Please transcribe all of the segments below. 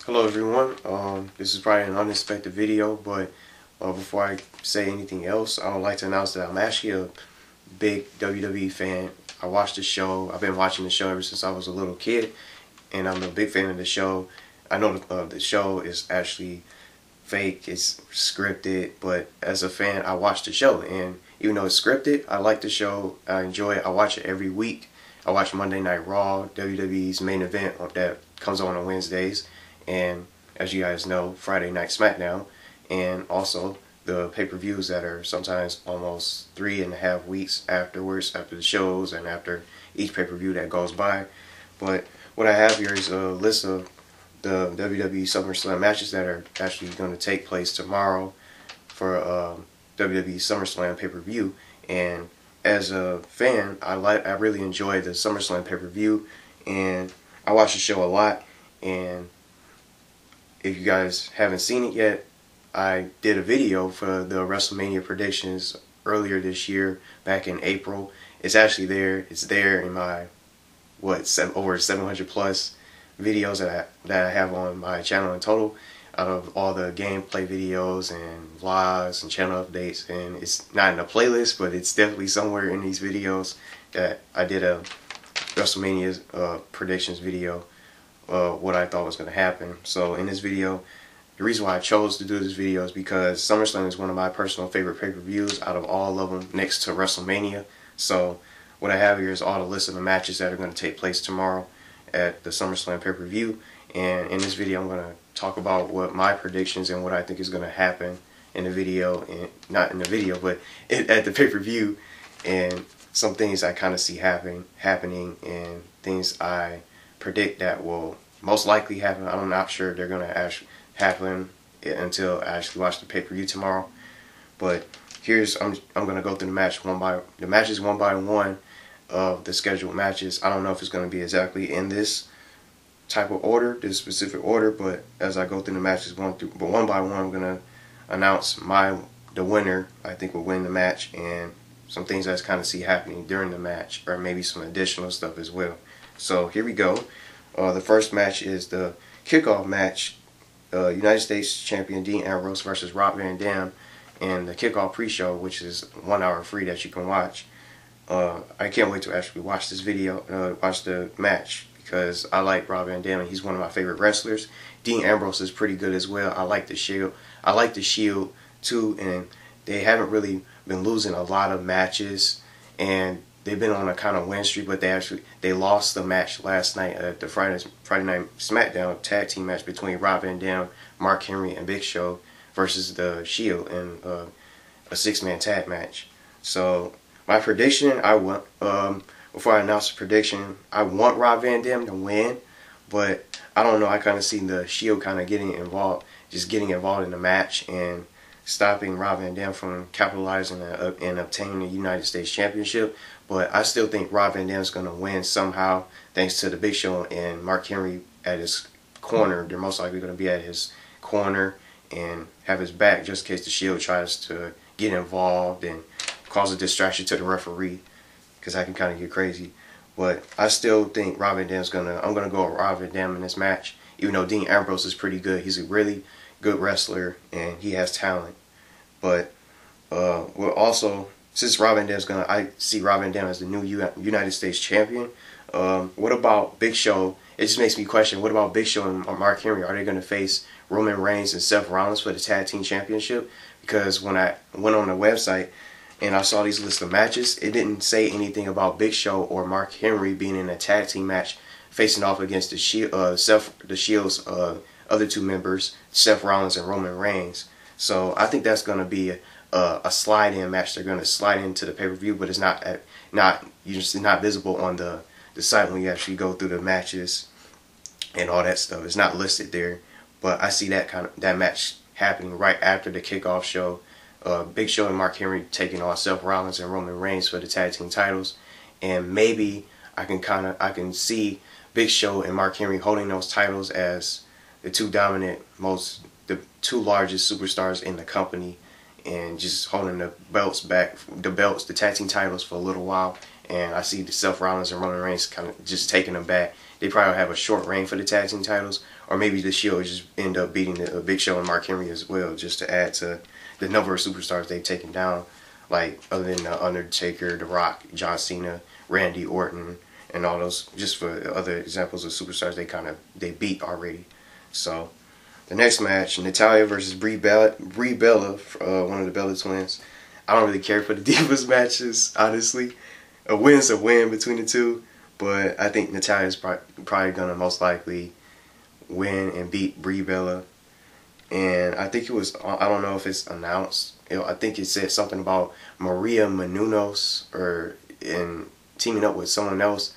Hello everyone, this is probably an unexpected video, but before I say anything else, I would like to announce that I'm actually a big WWE fan. I watch the show. I've been watching the show ever since I was a little kid, and I'm a big fan of the show. I know the show is actually fake, it's scripted, but as a fan, I watch the show, and even though it's scripted, I like the show, I enjoy it, I watch it every week. I watch Monday Night Raw, WWE's main event that comes on Wednesdays, and as you guys know, Friday Night SmackDown, and also the pay-per-views that are sometimes almost 3.5 weeks afterwards, after the shows and after each pay-per-view that goes by. But what I have here is a list of the WWE SummerSlam matches that are actually going to take place tomorrow for WWE SummerSlam pay-per-view. And as a fan, I really enjoy the SummerSlam pay-per-view, and I watch the show a lot. And if you guys haven't seen it yet, I did a video for the WrestleMania predictions earlier this year, back in April. It's actually there. It's there in my over 700 plus videos that I have on my channel in total, out of all the gameplay videos and vlogs and channel updates. And it's not in a playlist, but it's definitely somewhere in these videos that I did a WrestleMania predictions video, what I thought was going to happen. So in this video, the reason why I chose to do this video is because SummerSlam is one of my personal favorite pay-per-views out of all of them, next to WrestleMania. So what I have here is all the list of the matches that are going to take place tomorrow at the SummerSlam pay-per-view. And in this video, I'm going to talk about what my predictions and what I think is going to happen in the video, and not in the video, but at the pay-per-view, and some things I kind of see happening, and things I predict that will most likely happen. I'm not sure they're going to actually happen until I actually watch the pay-per-view tomorrow. But I'm going to go through the matches one by one of the scheduled matches. I don't know if it's going to be exactly in this type of order, this specific order, but as I go through the matches one by one, I'm going to announce the winner I think will win the match, and some things I kind of see happening during the match, or maybe some additional stuff as well. So here we go. The first match is the kickoff match. United States Champion Dean Ambrose versus Rob Van Dam, and the kickoff pre-show, which is 1 hour free that you can watch. I can't wait to actually watch this video, watch the match, because I like Rob Van Dam and he's one of my favorite wrestlers. Dean Ambrose is pretty good as well. I like the Shield. I like the Shield too, and they haven't really been losing a lot of matches, and they've been on a kind of win streak, but they lost the match last night at the Friday Night SmackDown tag team match between Rob Van Dam, Mark Henry, and Big Show versus the Shield in a 6-man tag match. So my prediction, before I announce the prediction, I want Rob Van Dam to win, but I don't know. I kind of see the Shield kind of getting involved in the match and stopping Rob Van Dam from capitalizing and obtaining the United States Championship. But I still think Rob Van Dam is going to win somehow, thanks to the Big Show and Mark Henry at his corner. They're most likely going to be at his corner and have his back just in case the Shield tries to get involved and cause a distraction to the referee, because I can kind of get crazy. But I still think Rob Van Dam's I'm going to go with Rob Van Dam in this match, even though Dean Ambrose is pretty good. He's a really good wrestler and he has talent. But also, since Rob Van Dam's I see Rob Van Dam as the new United States champion. What about Big Show? It just makes me question, what about Big Show and Mark Henry? Are they going to face Roman Reigns and Seth Rollins for the tag team championship? Because when I went on the website and I saw these list of matches, it didn't say anything about Big Show or Mark Henry being in a tag team match facing off against the Shield's other two members, Seth Rollins and Roman Reigns. So I think that's going to be a slide-in match. They're going to slide into the pay-per-view, but it's not visible on the site when you actually go through the matches and all that stuff. It's not listed there, but I see that match happening right after the kickoff show. Big Show and Mark Henry taking on Seth Rollins and Roman Reigns for the tag team titles, and maybe I can see Big Show and Mark Henry holding those titles as the two two largest superstars in the company, and just holding the tag team titles for a little while, and I see Seth Rollins and Roman Reigns kind of just taking them back. They probably have a short reign for the tag team titles, or maybe the Shield will just end up beating the Big Show and Mark Henry as well, just to add to the number of superstars they've taken down, like other than The Undertaker, The Rock, John Cena, Randy Orton, and all those, just for other examples of superstars they beat already. So the next match, Natalya versus Brie Bella, one of the Bella twins. I don't really care for the Divas matches, honestly. A win's a win between the two, but I think Natalya's probably gonna most likely win and beat Brie Bella. And I think it was, I don't know if it's announced, I think it said something about Maria Menounos in teaming up with someone else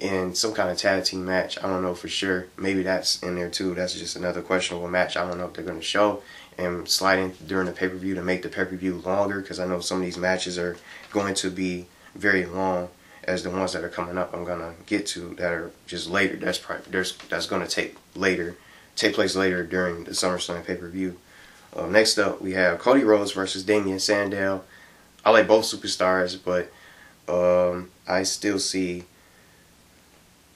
in some kind of tag team match. I don't know for sure. Maybe that's in there too. That's just another questionable match. I don't know if they're going to show and slide in during the pay-per-view to make the pay-per-view longer, because I know some of these matches are going to be very long, as the ones that are coming up I'm going to get to that are just later. That's going to take place later during the SummerSlam pay-per-view. Next up, we have Cody Rhodes versus Damien Sandow. I like both superstars, but I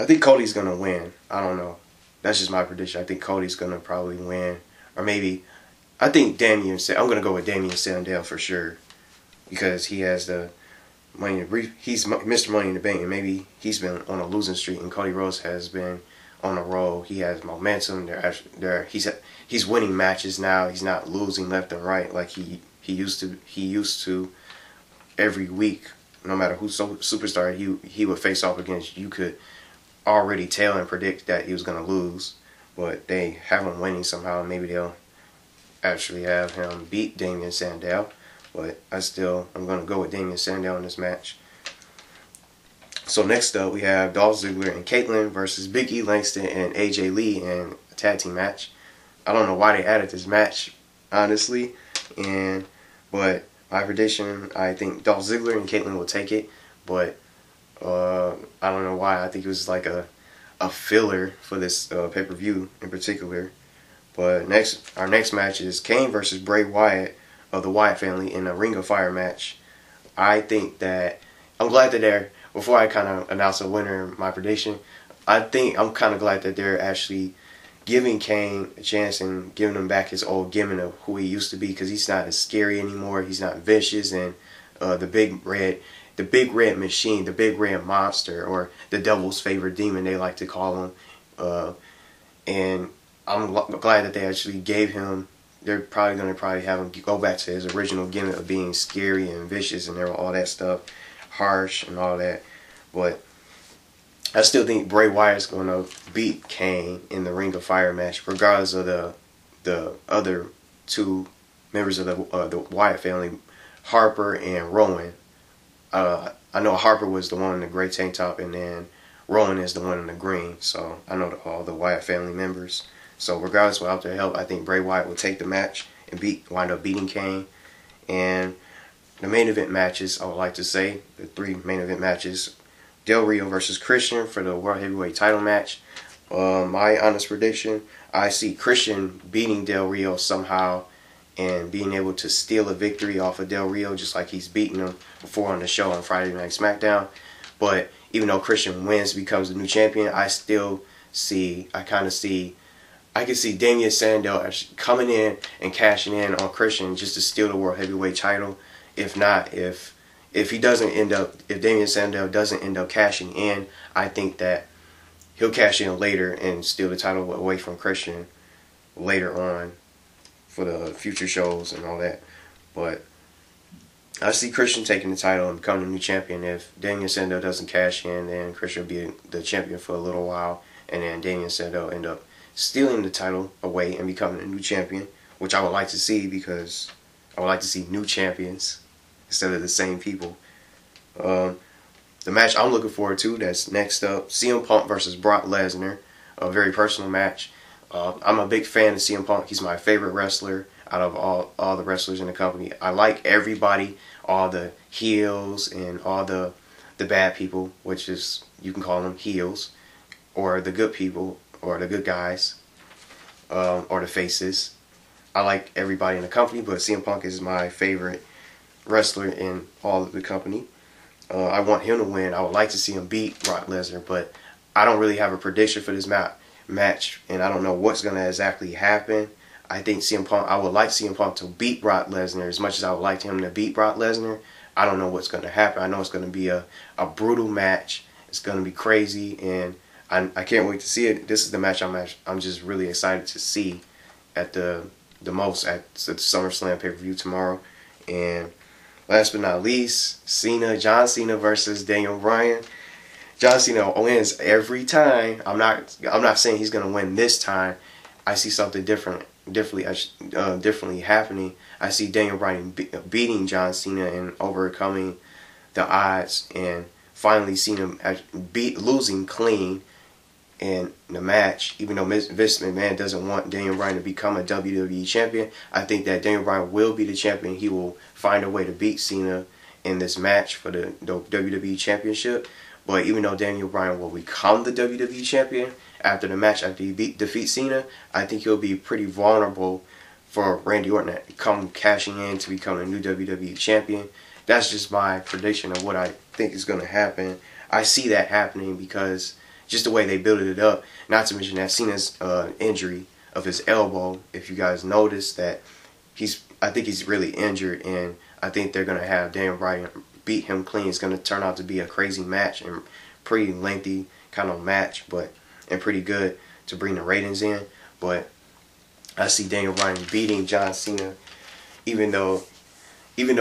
think Cody's going to win. I don't know. That's just my prediction. I think Cody's going to probably win. Or maybe, I think I'm going to go with Damien Sandow for sure, because he has the money. He's Mr. Money in the Bank, and maybe he's been on a losing streak, and Cody Rhodes has been on a roll. He has momentum. He's winning matches now. He's not losing left and right like he used to. He used to every week, no matter who superstar he would face off against. You could already tell and predict that he was going to lose, but they have him winning somehow. Maybe they'll actually have him beat Damien Sandow, but I'm going to go with Damien Sandow in this match. So next up, we have Dolph Ziggler and Kaitlyn versus Big E Langston and AJ Lee in a tag team match. I don't know why they added this match, honestly, but my prediction, I think Dolph Ziggler and Kaitlyn will take it, but I don't know why. I think it was like a filler for this pay-per-view in particular. But our next match is Kane versus Bray Wyatt of the Wyatt family in a Ring of Fire match. I think that I'm glad that before I kind of announce a winner, my prediction, I'm kind of glad that they're actually giving Kane a chance and giving him back his old gimmick of who he used to be, because he's not as scary anymore. He's not vicious, and the big red machine, the big red monster, or the devil's favorite demon, they like to call him. And I'm glad that they actually gave him. They're probably going to have him go back to his original gimmick of being scary and vicious and all that stuff, harsh and all that. But I still think Bray Wyatt's going to beat Kane in the Ring of Fire match, regardless of the other two members of the Wyatt family, Harper and Rowan. I know Harper was the one in the gray tank top, and then Rowan is the one in the green. So I know all the Wyatt family members. So regardless, without their help, I think Bray Wyatt will take the match and wind up beating Kane. And the main event matches, I would like to say, the three main event matches: Del Rio versus Christian for the World Heavyweight title match. My honest prediction, I see Christian beating Del Rio somehow and being able to steal a victory off of Del Rio, just like he's beaten him before on the show on Friday Night SmackDown. But even though Christian wins, becomes the new champion, I can see Damien Sandow actually coming in and cashing in on Christian just to steal the World Heavyweight title. If not, if Damien Sandow doesn't end up cashing in, I think that he'll cash in later and steal the title away from Christian later on for the future shows and all that. But I see Christian taking the title and becoming the new champion. If Damien Sandow doesn't cash in, then Christian will be the champion for a little while, and then Damien Sandow end up stealing the title away and becoming a new champion, which I would like to see, because I would like to see new champions instead of the same people. The match I'm looking forward to, that's next up, CM Punk versus Brock Lesnar, a very personal match. I'm a big fan of CM Punk. He's my favorite wrestler out of all the wrestlers in the company. I like everybody, all the heels and all the bad people, which is, you can call them heels, or the good people, or the good guys, or the faces. I like everybody in the company, but CM Punk is my favorite wrestler in all of the company. I want him to win. I would like to see him beat Brock Lesnar, but I don't really have a prediction for this match, and I don't know what's going to exactly happen. I think CM Punk, I would like CM Punk to beat Brock Lesnar as much as I would like him to beat Brock Lesnar. I don't know what's going to happen. I know it's going to be a brutal match. It's going to be crazy, and I can't wait to see it. This is the match I'm just really excited to see at the most at the SummerSlam pay-per-view tomorrow. And last but not least, John Cena versus Daniel Bryan. John Cena wins every time. I'm not saying he's gonna win this time. I see something differently happening. I see Daniel Bryan beating John Cena and overcoming the odds, and finally Cena losing clean in the match. Even though Vince McMahon doesn't want Daniel Bryan to become a WWE champion, I think that Daniel Bryan will be the champion. He will find a way to beat Cena in this match for the WWE championship. But even though Daniel Bryan will become the WWE champion after the match, after he defeats Cena, I think he'll be pretty vulnerable for Randy Orton to come cashing in to become a new WWE champion. That's just my prediction of what I think is going to happen. I see that happening because just the way they built it up, not to mention that Cena's injury of his elbow. If you guys notice that I think he's really injured, and I think they're going to have Daniel Bryan beat him clean. It's going to turn out to be a crazy match and pretty lengthy kind of match, and pretty good to bring the ratings in. But I see Daniel Bryan beating John Cena, even though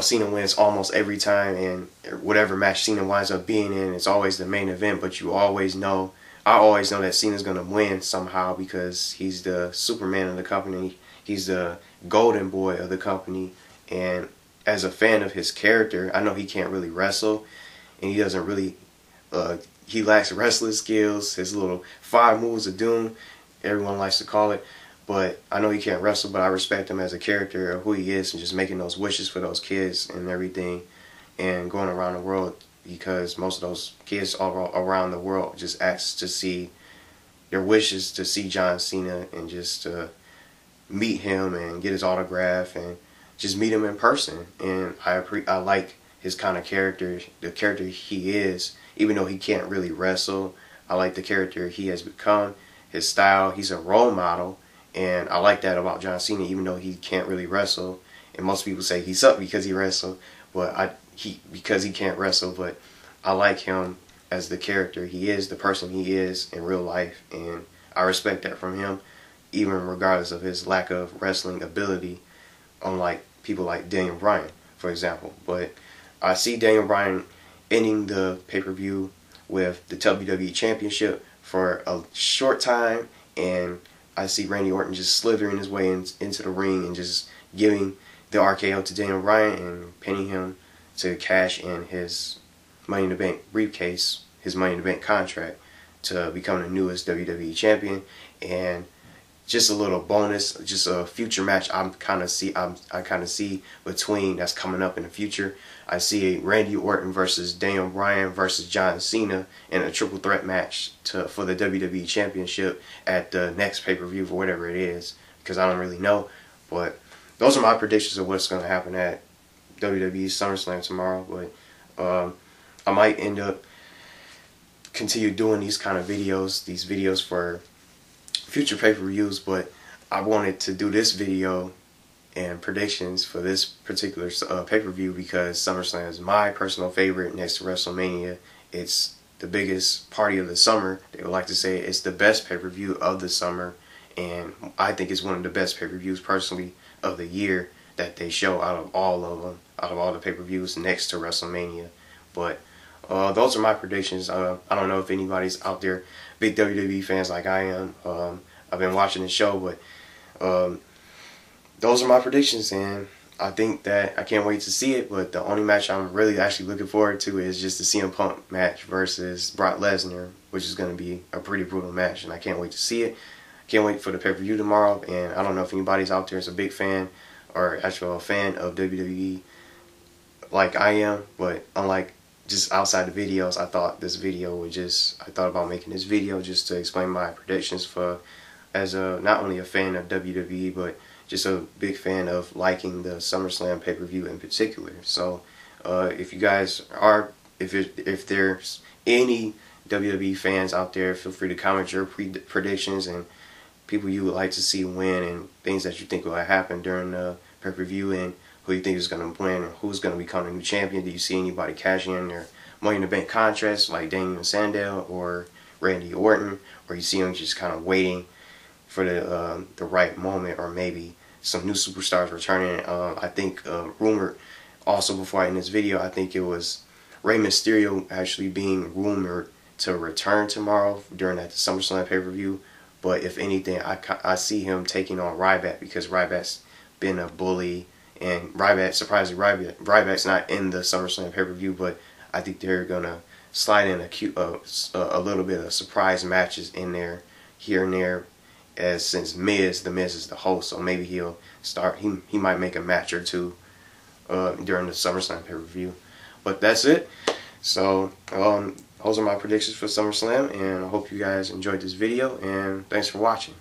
Cena wins almost every time, and whatever match Cena winds up being in, it's always the main event. But I always know that Cena's going to win somehow because he's the Superman of the company. He's the golden boy of the company. And as a fan of his character, I know he can't really wrestle, and he doesn't really, he lacks wrestling skills. His little 5 moves of doom, everyone likes to call it. But I know he can't wrestle, but I respect him as a character of who he is, and just making those wishes for those kids and everything, and going around the world, because most of those kids all around the world just ask to see their wishes to see John Cena and just to meet him and get his autograph and just meet him in person. And I like his kind of character, the character he is, even though he can't really wrestle. I like the character he has become, his style. He's a role model. And I like that about John Cena, even though he can't really wrestle. And most people say he's up because he wrestled, but because he can't wrestle. But I like him as the character he is, the person he is in real life, and I respect that from him, even regardless of his lack of wrestling ability, unlike people like Daniel Bryan, for example. But I see Daniel Bryan ending the pay-per-view with the WWE Championship for a short time, and I see Randy Orton just slithering his way into the ring and just giving the RKO to Daniel Bryan and pinning him to cash in his Money in the Bank briefcase, his Money in the Bank contract, to become the newest WWE champion. And just a little bonus, just a future match I kind of see between that's coming up in the future. I see a Randy Orton versus Daniel Bryan versus John Cena in a triple threat match for the WWE Championship at the next pay-per-view for whatever it is, because I don't really know. But those are my predictions of what's going to happen at WWE SummerSlam tomorrow. But I might end up continue doing these kind of videos, these videos for future pay-per-views, but I wanted to do this video and predictions for this particular pay-per-view because SummerSlam is my personal favorite next to WrestleMania. It's the biggest party of the summer. They would like to say it's the best pay-per-view of the summer, and I think it's one of the best pay-per-views personally of the year that they show out of all of them, out of all the pay-per-views next to WrestleMania. But those are my predictions. I don't know if anybody's out there big WWE fans like I am. I've been watching the show, but those are my predictions, and I think that I can't wait to see it. But the only match I'm really actually looking forward to is just the CM Punk match versus Brock Lesnar, which is going to be a pretty brutal match, and I can't wait to see it. Can't wait for the pay-per-view tomorrow, and I don't know if anybody's out there is a big fan or actually a fan of WWE like I am, but unlike just outside the videos, I thought about making this video just to explain my predictions as not only a fan of WWE, but just a big fan of liking the SummerSlam pay-per-view in particular. So if you guys are if there's any WWE fans out there, feel free to comment your predictions and people you would like to see win and things that you think will happen during the pay-per-view and who you think is going to win and who's going to become the new champion. Do you see anybody cashing in their Money in the Bank contracts like Daniel Sandow or Randy Orton, or you see them just kind of waiting for the right moment, or maybe some new superstars returning? I think rumored also, before I end this video, I think it was Rey Mysterio actually being rumored to return tomorrow during that SummerSlam pay-per-view. But if anything, I see him taking on Ryback, because Ryback's been a bully, and surprisingly, Ryback's not in the SummerSlam pay-per-view, but I think they're gonna slide in a little bit of surprise matches in there, here and there, since the Miz is the host, so maybe he'll start. He might make a match or two during the SummerSlam pay-per-view. But that's it. So those are my predictions for SummerSlam, and I hope you guys enjoyed this video, and thanks for watching.